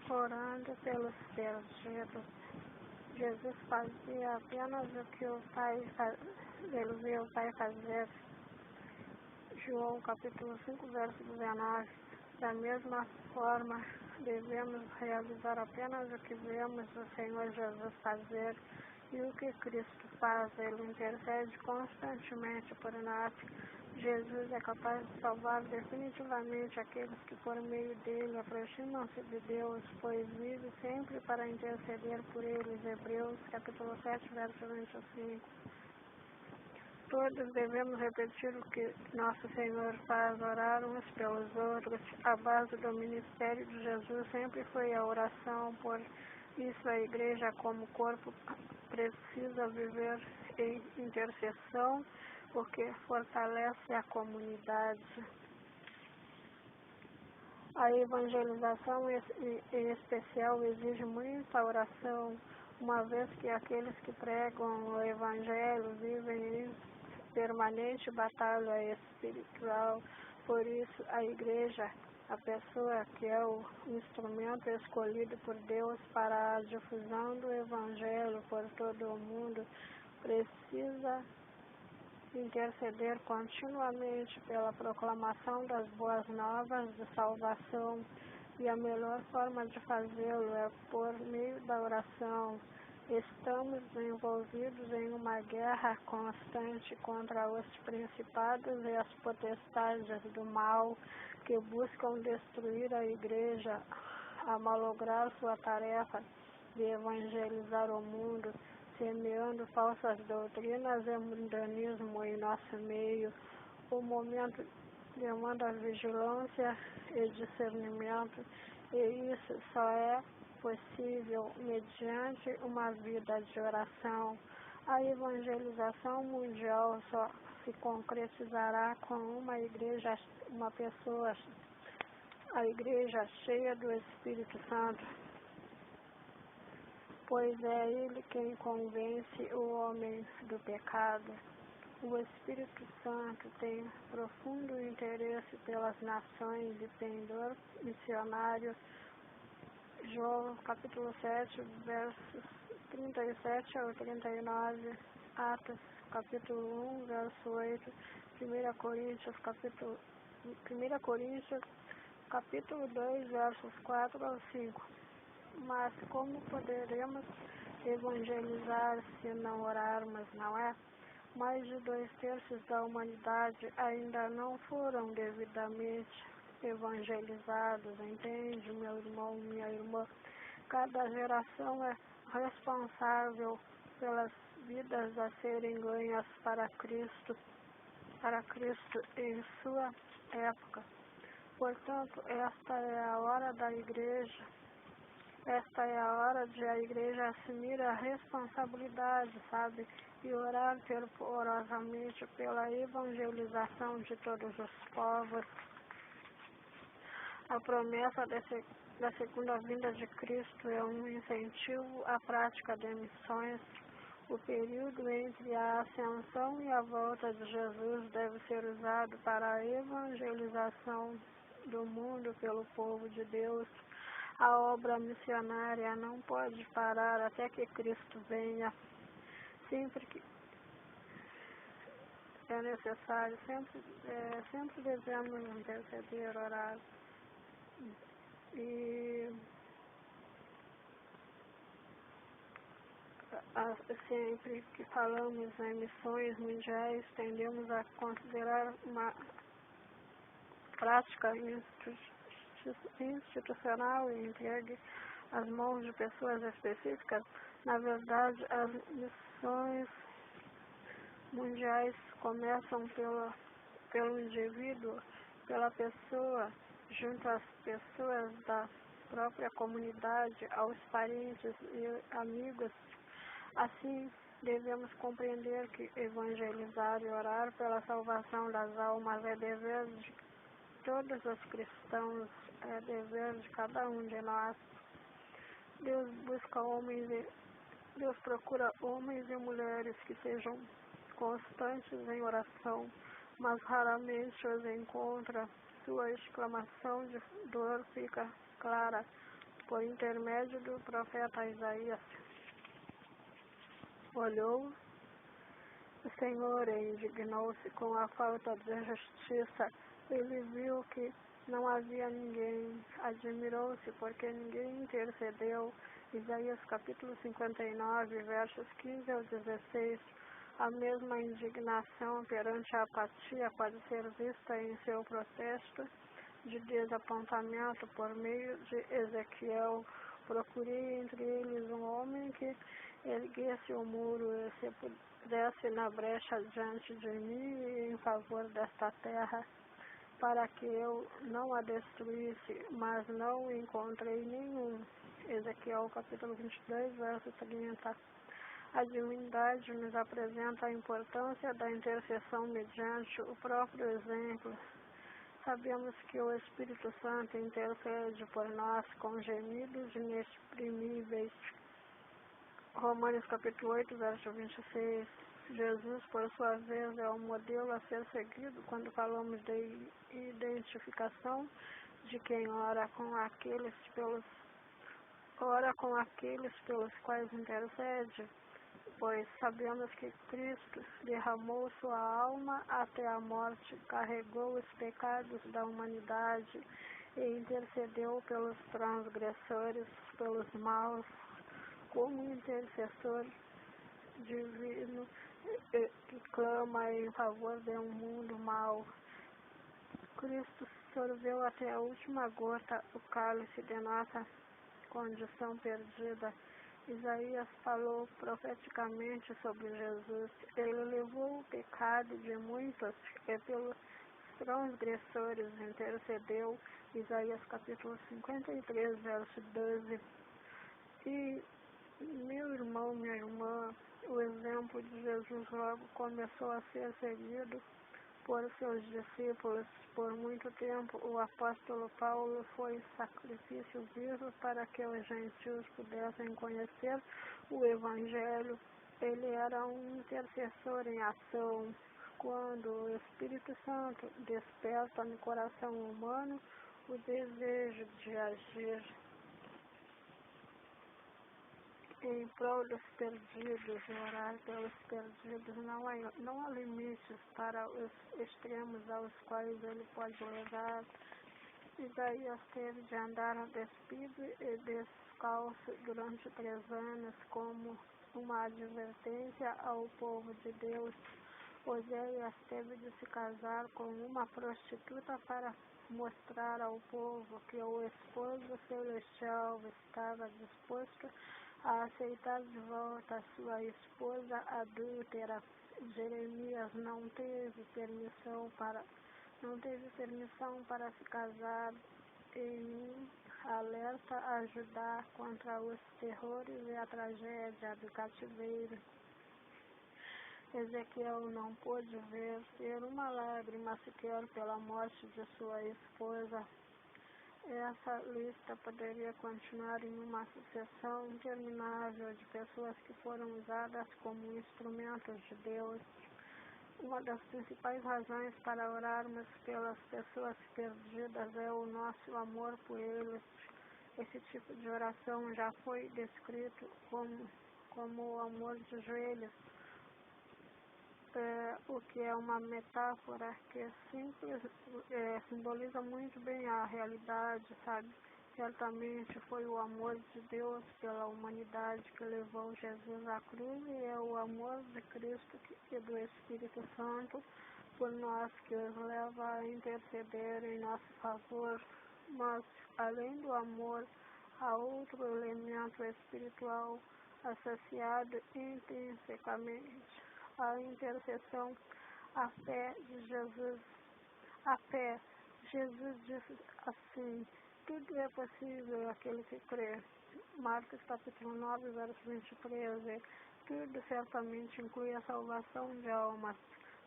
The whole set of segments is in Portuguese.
orando pelos perdidos. Jesus fazia apenas o que ele viu o Pai fazer. João capítulo 5, verso 19. Da mesma forma, devemos realizar apenas o que vemos o Senhor Jesus fazer. E o que Cristo faz? Ele intercede constantemente por nós. Jesus é capaz de salvar definitivamente aqueles que por meio dele aproximam-se de Deus, pois vive sempre para interceder por eles. Hebreus capítulo 7, verso 25. Todos devemos repetir o que nosso Senhor faz, orar uns pelos outros. A base do ministério de Jesus sempre foi a oração, por isso a igreja como corpo precisa viver em intercessão, porque fortalece a comunidade. A evangelização em especial exige muita oração, uma vez que aqueles que pregam o evangelho vivem em permanente batalha espiritual. Por isso, a igreja, a pessoa que é o instrumento escolhido por Deus para a difusão do evangelho por todo o mundo, precisa interceder continuamente pela proclamação das boas novas de salvação, e a melhor forma de fazê-lo é por meio da oração. Estamos envolvidos em uma guerra constante contra os principados e as potestades do mal que buscam destruir a igreja, a malograr sua tarefa de evangelizar o mundo, semeando falsas doutrinas e mundanismo em nosso meio. O momento demanda vigilância e discernimento, e isso só é possível mediante uma vida de oração. A evangelização mundial só se concretizará com a igreja cheia do Espírito Santo, pois é ele quem convence o homem do pecado. O Espírito Santo tem profundo interesse pelas nações e pendor missionário. João capítulo 7, versos 37 ao 39, Atos capítulo 1, verso 8, 1 Coríntios capítulo 2, versos 4 ao 5. Mas como poderemos evangelizar se não orarmos, não é? Mais de 2/3 da humanidade ainda não foram devidamente evangelizados, entende, meu irmão, minha irmã? Cada geração é responsável pelas vidas a serem ganhas para Cristo em sua época. Portanto, esta é a hora da igreja. Esta é a hora de a igreja assumir a responsabilidade, sabe? E orar fervorosamente pela evangelização de todos os povos. A promessa da segunda vinda de Cristo é um incentivo à prática de missões. O período entre a ascensão e a volta de Jesus deve ser usado para a evangelização do mundo pelo povo de Deus. A obra missionária não pode parar até que Cristo venha. Sempre que é necessário, sempre devemos interceder, orar. E sempre que falamos em missões mundiais, tendemos a considerar uma prática institucional e entregue às mãos de pessoas específicas. Na verdade, as missões mundiais começam pelo indivíduo, pela pessoa, junto às pessoas da própria comunidade, aos parentes e amigos. Assim, devemos compreender que evangelizar e orar pela salvação das almas é dever de todos os cristãos, é dever de cada um de nós. Deus procura homens e mulheres que sejam constantes em oração, mas raramente os encontra. Sua exclamação de dor fica clara por intermédio do profeta Isaías. Olhou o Senhor e indignou-se com a falta de justiça. Ele viu que não havia ninguém, admirou-se porque ninguém intercedeu. Isaías capítulo 59, versos 15 ao 16. A mesma indignação perante a apatia pode ser vista em seu protesto de desapontamento por meio de Ezequiel. Procurei entre eles um homem que erguesse o muro e se pudesse na brecha diante de mim e em favor desta terra, para que eu não a destruísse, mas não encontrei nenhum. Ezequiel capítulo 22, verso 30. A divindade nos apresenta a importância da intercessão mediante o próprio exemplo. Sabemos que o Espírito Santo intercede por nós com gemidos inexprimíveis. Romanos capítulo 8, verso 26. Jesus, por sua vez, é o modelo a ser seguido quando falamos de identificação de quem ora com aqueles pelos quais intercede, pois sabemos que Cristo derramou sua alma até a morte, carregou os pecados da humanidade e intercedeu pelos transgressores, pelos maus, como intercessor divino que clama em favor de um mundo mau. Cristo sorveu até a última gota o cálice de nossa condição perdida. Isaías falou profeticamente sobre Jesus. Ele levou o pecado de muitos e pelos transgressores intercedeu. Isaías capítulo 53, verso 12. E, meu irmão, minha irmã, o exemplo de Jesus logo começou a ser seguido por seus discípulos. Por muito tempo, o apóstolo Paulo foi sacrifício vivo para que os gentios pudessem conhecer o Evangelho. Ele era um intercessor em ação. Quando o Espírito Santo desperta no coração humano o desejo de agir em prol dos perdidos e orar pelos perdidos, não há limites para os extremos aos quais ele pode levar. Isaías teve de andar despido e descalço durante 3 anos como uma advertência ao povo de Deus. Oséias teve de se casar com uma prostituta para mostrar ao povo que o esposo celestial estava disposto a aceitar de volta sua esposa adúltera. Jeremias não teve permissão para se casar em alerta a Judá contra os terrores e a tragédia do cativeiro. Ezequiel não pôde verter uma lágrima sequer pela morte de sua esposa. Essa lista poderia continuar em uma sucessão interminável de pessoas que foram usadas como instrumentos de Deus. Uma das principais razões para orarmos pelas pessoas perdidas é o nosso amor por eles. Esse tipo de oração já foi descrito como o amor de joelhos, o que é uma metáfora que simboliza muito bem a realidade, sabe? Certamente foi o amor de Deus pela humanidade que levou Jesus à cruz, e é o amor de Cristo e do Espírito Santo por nós que os leva a interceder em nosso favor. Mas, além do amor, há outro elemento espiritual associado intrinsecamente à intercessão, a fé de Jesus. A fé. Jesus disse assim: tudo é possível àquele que crê. Marcos capítulo 9, verso 23. Tudo certamente inclui a salvação de almas.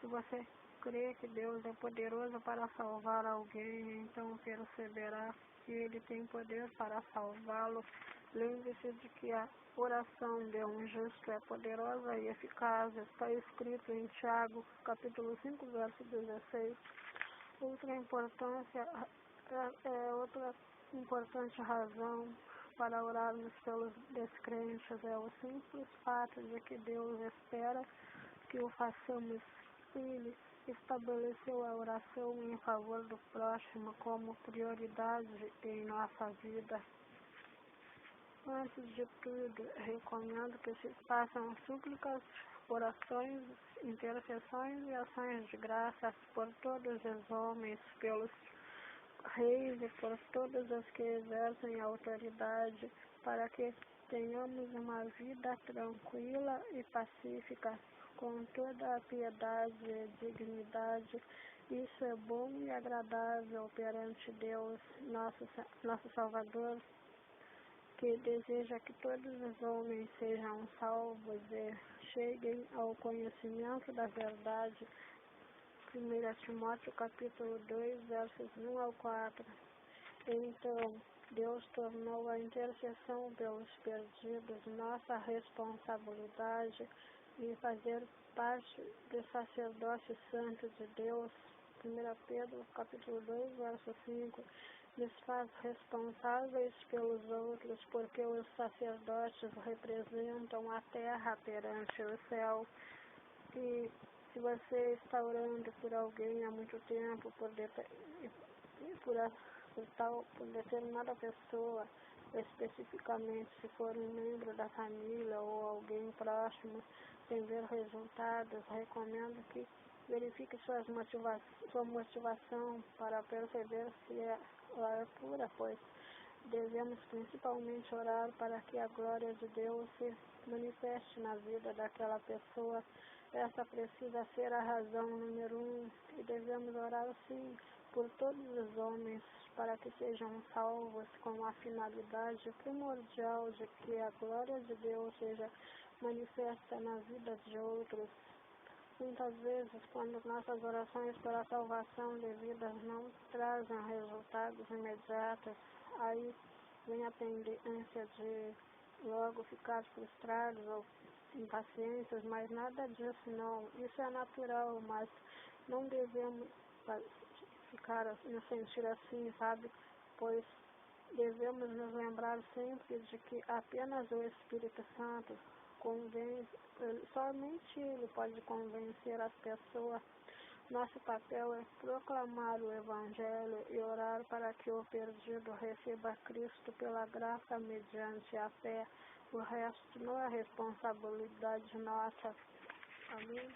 Se você crê que Deus é poderoso para salvar alguém, então perceberá que Ele tem poder para salvá-lo. Lembre-se de que a oração de um justo é poderosa e eficaz. Está escrito em Tiago, capítulo 5, verso 16. Outra importante razão para orarmos pelos descrentes. É o simples fato de que Deus espera que o façamos. Ele estabeleceu a oração em favor do próximo como prioridade em nossa vida. Antes de tudo, recomendo que se façam súplicas, orações, intercessões e ações de graças por todos os homens, pelos reis e por todos os que exercem autoridade, para que tenhamos uma vida tranquila e pacífica, com toda a piedade e dignidade. Isso é bom e agradável perante Deus, nosso Salvador, que deseja que todos os homens sejam salvos e cheguem ao conhecimento da verdade. 1 Timóteo capítulo 2, versos 1 ao 4. Então, Deus tornou a intercessão pelos perdidos nossa responsabilidade em fazer parte do sacerdócio santo de Deus. 1 Pedro capítulo 2, verso 5. Nos faz responsáveis pelos outros, porque os sacerdotes representam a terra perante o céu. E se você está orando por alguém há muito tempo, por determinada pessoa, especificamente se for um membro da família ou alguém próximo, sem ver resultados, recomendo que verifique sua motivação para perceber se ela é pura, pois devemos principalmente orar para que a glória de Deus se manifeste na vida daquela pessoa. Essa precisa ser a razão número 1, e devemos orar sim por todos os homens, para que sejam salvos, com a finalidade primordial de que a glória de Deus seja manifesta na vida de outros. Muitas vezes, quando nossas orações pela salvação de vidas não trazem resultados imediatos, aí vem a tendência de logo ficar frustrados ou impacientes, mas nada disso não. Isso é natural, mas não devemos nos sentir assim, sabe? Pois devemos nos lembrar sempre de que apenas o Espírito Santo somente Ele pode convencer as pessoas. Nosso papel é proclamar o Evangelho e orar para que o perdido receba Cristo pela graça mediante a fé. O resto não é responsabilidade nossa. Amém?